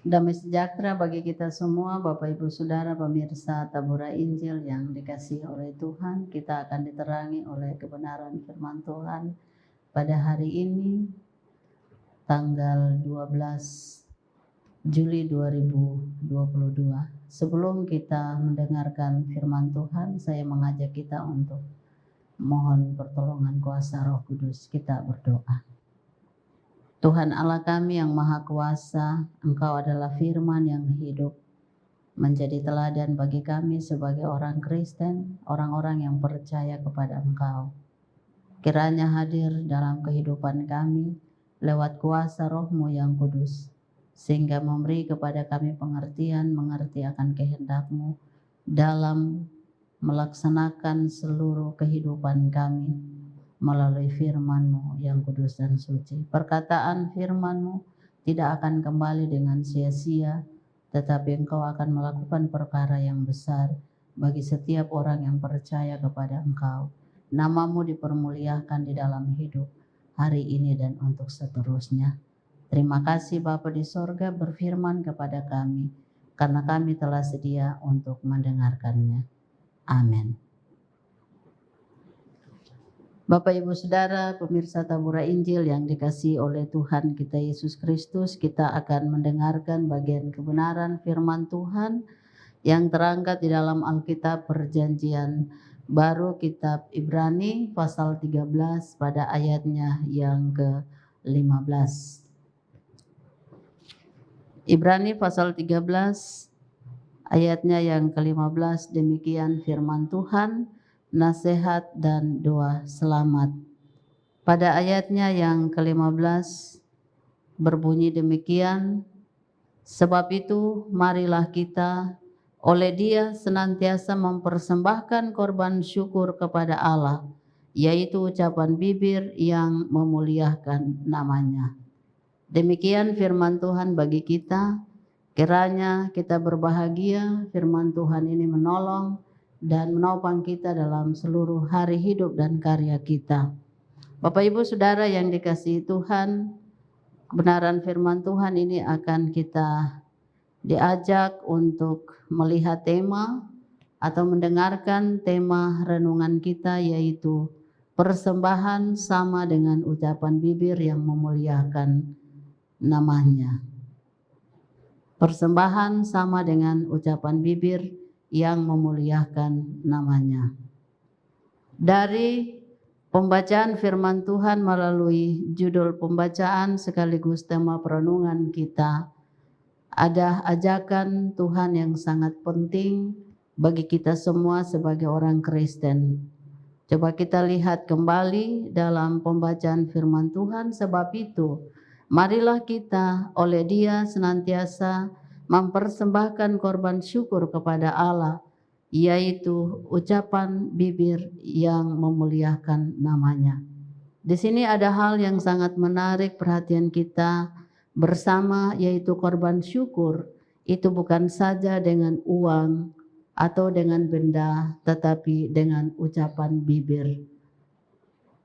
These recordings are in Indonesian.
Damai sejahtera bagi kita semua, Bapak Ibu Saudara pemirsa Tabura Injil yang dikasihi oleh Tuhan. Kita akan diterangi oleh kebenaran firman Tuhan pada hari ini, tanggal 12 Juli 2022. Sebelum kita mendengarkan firman Tuhan, saya mengajak kita untuk mohon pertolongan kuasa Roh Kudus. Kita berdoa. Tuhan Allah kami yang Maha Kuasa, Engkau adalah firman yang hidup, menjadi teladan bagi kami sebagai orang Kristen, orang-orang yang percaya kepada Engkau. Kiranya hadir dalam kehidupan kami lewat kuasa Roh-Mu yang kudus, sehingga memberi kepada kami pengertian, mengerti akan kehendak-Mu dalam melaksanakan seluruh kehidupan kami melalui firman-Mu yang kudus dan suci. Perkataan firman-Mu tidak akan kembali dengan sia-sia, tetapi Engkau akan melakukan perkara yang besar bagi setiap orang yang percaya kepada Engkau. Nama-Mu dipermuliakan di dalam hidup hari ini dan untuk seterusnya. Terima kasih Bapa di sorga, berfirman kepada kami, karena kami telah sedia untuk mendengarkannya. Amin. Bapak Ibu Saudara pemirsa Tabura Injil yang dikasihi oleh Tuhan kita Yesus Kristus, kita akan mendengarkan bagian kebenaran firman Tuhan yang terangkat di dalam Alkitab Perjanjian Baru, kitab Ibrani pasal 13 pada ayatnya yang ke-15. Ibrani pasal 13 ayatnya yang ke-15, demikian firman Tuhan. Nasihat dan doa selamat. Pada ayatnya yang ke-15 berbunyi demikian, sebab itu marilah kita oleh Dia senantiasa mempersembahkan korban syukur kepada Allah, yaitu ucapan bibir yang memuliakan namanya. Demikian firman Tuhan bagi kita. Kiranya kita berbahagia, firman Tuhan ini menolong dan menopang kita dalam seluruh hari hidup dan karya kita. Bapak Ibu Saudara yang dikasihi Tuhan, kebenaran firman Tuhan ini akan kita diajak untuk melihat tema atau mendengarkan tema renungan kita, yaitu persembahan sama dengan ucapan bibir yang memuliakan namanya. Persembahan sama dengan ucapan bibir yang memuliakan namanya. Dari pembacaan firman Tuhan melalui judul pembacaan sekaligus tema perenungan kita, ada ajakan Tuhan yang sangat penting bagi kita semua sebagai orang Kristen. Coba kita lihat kembali dalam pembacaan firman Tuhan. Sebab itu marilah kita oleh Dia senantiasa mempersembahkan korban syukur kepada Allah, yaitu ucapan bibir yang memuliakan namanya. Di sini ada hal yang sangat menarik perhatian kita bersama, yaitu korban syukur itu bukan saja dengan uang atau dengan benda, tetapi dengan ucapan bibir.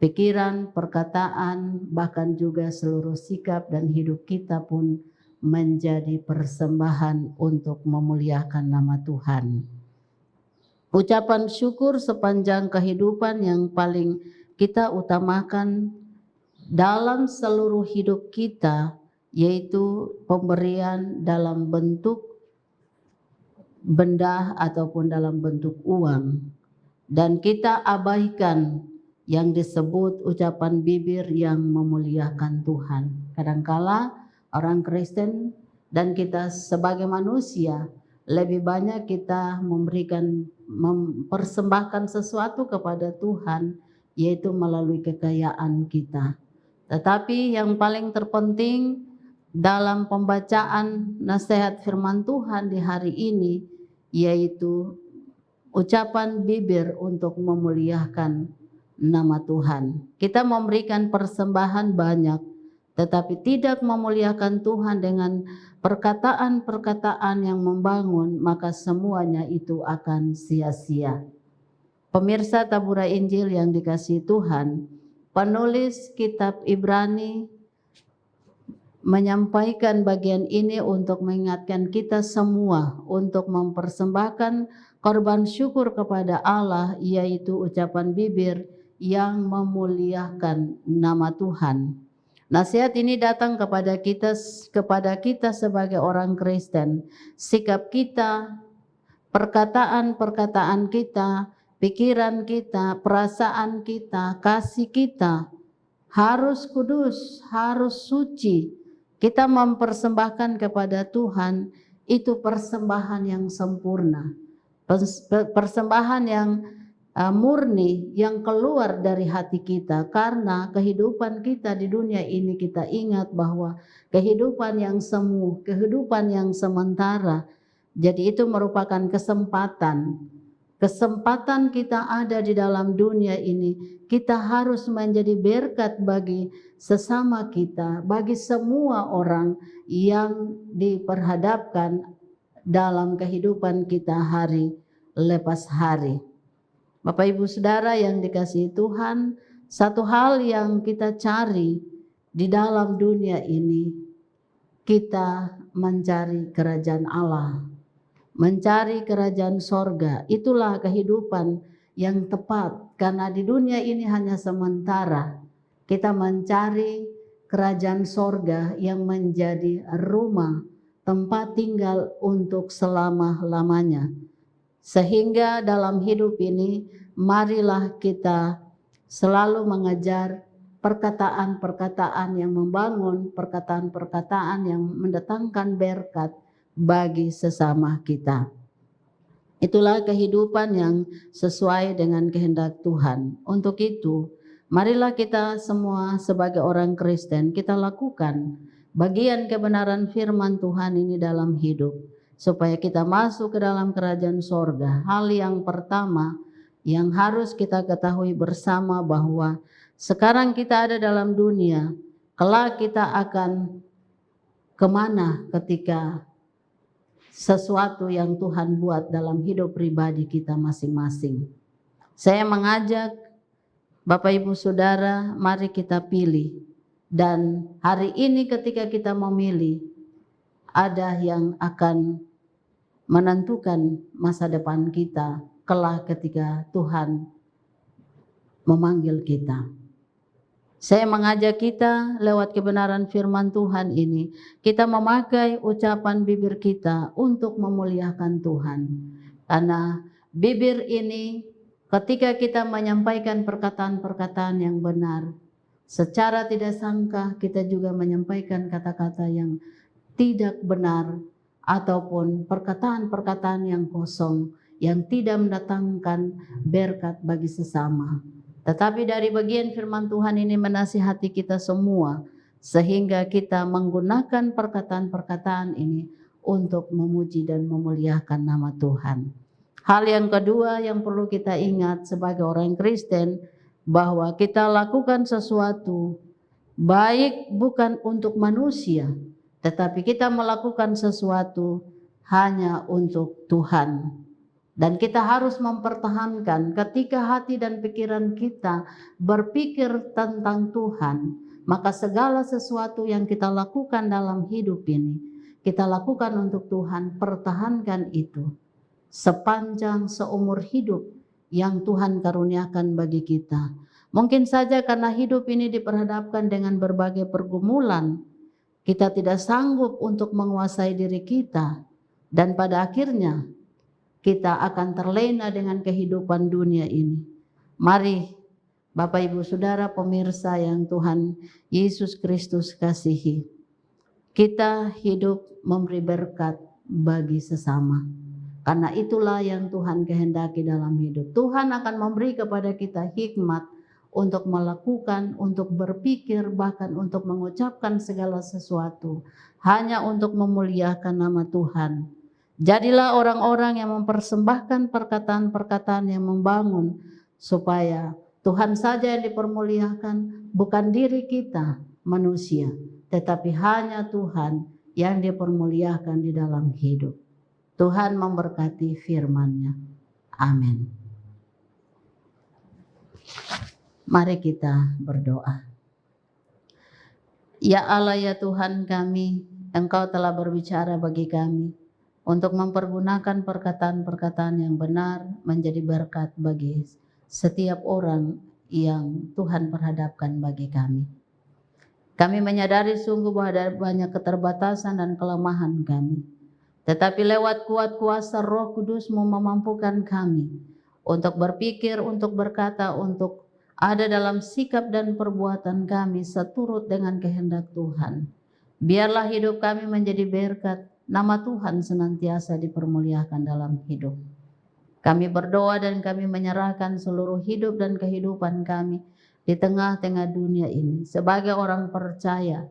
Pikiran, perkataan, bahkan juga seluruh sikap dan hidup kita pun menjadi persembahan untuk memuliakan nama Tuhan. Ucapan syukur sepanjang kehidupan yang paling kita utamakan dalam seluruh hidup kita, yaitu pemberian dalam bentuk benda ataupun dalam bentuk uang. Dan kita abaikan yang disebut ucapan bibir yang memuliakan Tuhan. Kadangkala orang Kristen dan kita sebagai manusia lebih banyak kita mempersembahkan sesuatu kepada Tuhan, yaitu melalui kekayaan kita. Tetapi yang paling terpenting dalam pembacaan nasihat firman Tuhan di hari ini, yaitu ucapan bibir untuk memuliakan nama Tuhan. Kita memberikan persembahan banyak, tetapi tidak memuliakan Tuhan dengan perkataan-perkataan yang membangun, maka semuanya itu akan sia-sia. Pemirsa Tabura Injil yang dikasihi Tuhan, penulis kitab Ibrani menyampaikan bagian ini untuk mengingatkan kita semua untuk mempersembahkan korban syukur kepada Allah, yaitu ucapan bibir yang memuliakan nama Tuhan. Nasihat ini datang kepada kita sebagai orang Kristen. Sikap kita, perkataan-perkataan kita, pikiran kita, perasaan kita, kasih kita harus kudus, harus suci. Kita mempersembahkan kepada Tuhan itu persembahan yang sempurna, persembahan yang murni, yang keluar dari hati kita. Karena kehidupan kita di dunia ini, kita ingat bahwa kehidupan yang semu, kehidupan yang sementara. Jadi itu merupakan kesempatan kita ada di dalam dunia ini. Kita harus menjadi berkat bagi sesama kita, bagi semua orang yang diperhadapkan dalam kehidupan kita hari lepas hari. Bapak Ibu Saudara yang dikasihi Tuhan, satu hal yang kita cari di dalam dunia ini, kita mencari kerajaan Allah, mencari kerajaan sorga. Itulah kehidupan yang tepat, karena di dunia ini hanya sementara. Kita mencari kerajaan sorga yang menjadi rumah, tempat tinggal untuk selama-lamanya. Sehingga dalam hidup ini, marilah kita selalu mengejar perkataan-perkataan yang membangun, perkataan-perkataan yang mendatangkan berkat bagi sesama kita. Itulah kehidupan yang sesuai dengan kehendak Tuhan. Untuk itu, marilah kita semua sebagai orang Kristen, kita lakukan bagian kebenaran firman Tuhan ini dalam hidup, supaya kita masuk ke dalam kerajaan sorga. Hal yang pertama yang harus kita ketahui bersama bahwa sekarang kita ada dalam dunia, kelak kita akan kemana ketika sesuatu yang Tuhan buat dalam hidup pribadi kita masing-masing. Saya mengajak Bapak Ibu Saudara, mari kita pilih. Dan hari ini ketika kita memilih, ada yang akan menentukan masa depan kita kelak ketika Tuhan memanggil kita. Saya mengajak kita lewat kebenaran firman Tuhan ini, kita memakai ucapan bibir kita untuk memuliakan Tuhan. Karena bibir ini ketika kita menyampaikan perkataan-perkataan yang benar, secara tidak sangka kita juga menyampaikan kata-kata yang tidak benar, ataupun perkataan-perkataan yang kosong, yang tidak mendatangkan berkat bagi sesama. Tetapi dari bagian firman Tuhan ini menasihati kita semua, sehingga kita menggunakan perkataan-perkataan ini untuk memuji dan memuliakan nama Tuhan. Hal yang kedua yang perlu kita ingat sebagai orang Kristen, bahwa kita lakukan sesuatu baik bukan untuk manusia, tetapi kita melakukan sesuatu hanya untuk Tuhan. Dan kita harus mempertahankan ketika hati dan pikiran kita berpikir tentang Tuhan, maka segala sesuatu yang kita lakukan dalam hidup ini, kita lakukan untuk Tuhan. Pertahankan itu sepanjang seumur hidup yang Tuhan karuniakan bagi kita. Mungkin saja karena hidup ini diperhadapkan dengan berbagai pergumulan, kita tidak sanggup untuk menguasai diri kita, dan pada akhirnya kita akan terlena dengan kehidupan dunia ini. Mari Bapak Ibu Saudara pemirsa yang Tuhan Yesus Kristus kasihi, kita hidup memberi berkat bagi sesama. Karena itulah yang Tuhan kehendaki dalam hidup. Tuhan akan memberi kepada kita hikmat untuk melakukan, untuk berpikir, bahkan untuk mengucapkan segala sesuatu hanya untuk memuliakan nama Tuhan. Jadilah orang-orang yang mempersembahkan perkataan-perkataan yang membangun, supaya Tuhan saja yang dipermuliakan, bukan diri kita manusia, tetapi hanya Tuhan yang dipermuliakan di dalam hidup. Tuhan memberkati firman-Nya. Amin. Mari kita berdoa. Ya Allah, ya Tuhan kami, Engkau telah berbicara bagi kami untuk mempergunakan perkataan-perkataan yang benar menjadi berkat bagi setiap orang yang Tuhan perhadapkan bagi kami. Kami menyadari sungguh bahwa ada banyak keterbatasan dan kelemahan kami. Tetapi lewat kuat kuasa Roh Kudus-Mu memampukan kami untuk berpikir, untuk berkata, untuk ada dalam sikap dan perbuatan kami seturut dengan kehendak Tuhan. Biarlah hidup kami menjadi berkat, nama Tuhan senantiasa dipermuliakan dalam hidup. Kami berdoa dan kami menyerahkan seluruh hidup dan kehidupan kami di tengah-tengah dunia ini sebagai orang percaya.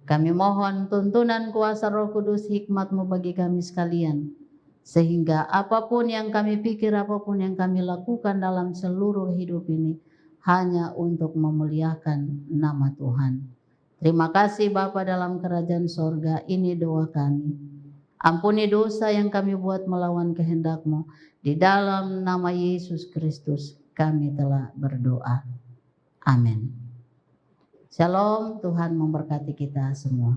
Kami mohon tuntunan kuasa Roh Kudus, hikmat-Mu bagi kami sekalian, sehingga apapun yang kami pikir, apapun yang kami lakukan dalam seluruh hidup ini hanya untuk memuliakan nama Tuhan. Terima kasih Bapa dalam kerajaan sorga, ini doa kami. Ampuni dosa yang kami buat melawan kehendak-Mu. Di dalam nama Yesus Kristus kami telah berdoa. Amin. Shalom, Tuhan memberkati kita semua.